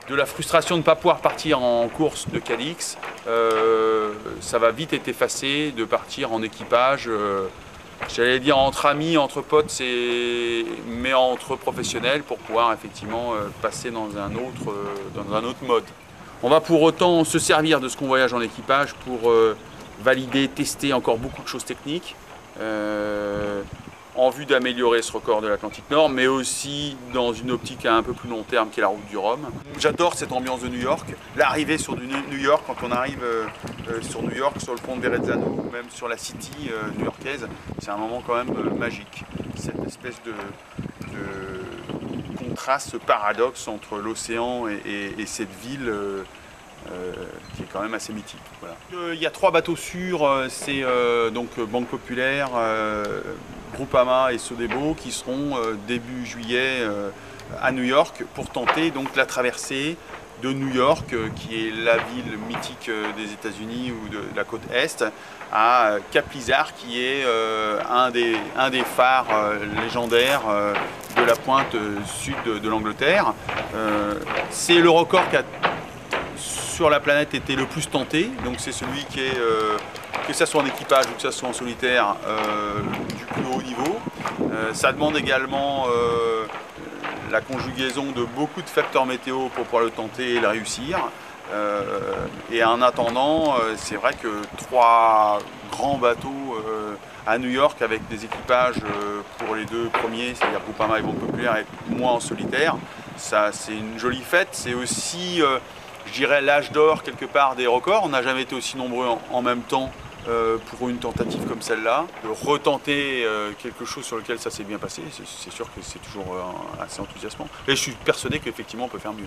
de la frustration de ne pas pouvoir partir en course de Cadix, ça va vite être effacé de partir en équipage, j'allais dire entre amis, entre potes, mais entre professionnels pour pouvoir effectivement passer dans un autre mode. On va pour autant se servir de ce qu'on voyage en équipage pour valider, tester encore beaucoup de choses techniques. En vue d'améliorer ce record de l'Atlantique Nord, mais aussi dans une optique à un peu plus long terme qui est la route du Rhum. J'adore cette ambiance de New York, l'arrivée sur du New York, quand on arrive sur New York, sur le pont de Verrazzano, ou même sur la City new-yorkaise, c'est un moment quand même magique. Cette espèce de contraste, ce paradoxe entre l'océan et cette ville qui est quand même assez mythique. Voilà. Il y a 3 bateaux sûrs, c'est donc Banque Populaire, Groupama et Sodebo qui seront début juillet à New York pour tenter donc la traversée de New York, qui est la ville mythique des États-Unis ou de la côte Est, à Cap Lizard, qui est un des phares légendaires de la pointe sud de l'Angleterre. C'est le record qui a sur la planète été le plus tenté, donc c'est celui qui est, que ce soit en équipage ou que ce soit en solitaire, du plus haut niveau. Ça demande également la conjugaison de beaucoup de facteurs météo pour pouvoir le tenter et le réussir. Et en attendant, c'est vrai que 3 grands bateaux à New York avec des équipages pour les 2 premiers, c'est-à-dire Groupama et Banque Populaire, et moi en solitaire, ça c'est une jolie fête. C'est aussi je dirais l'âge d'or quelque part des records. On n'a jamais été aussi nombreux en même temps pour une tentative comme celle-là. De retenter quelque chose sur lequel ça s'est bien passé, c'est sûr que c'est toujours assez enthousiasmant. Et je suis persuadé qu'effectivement on peut faire mieux.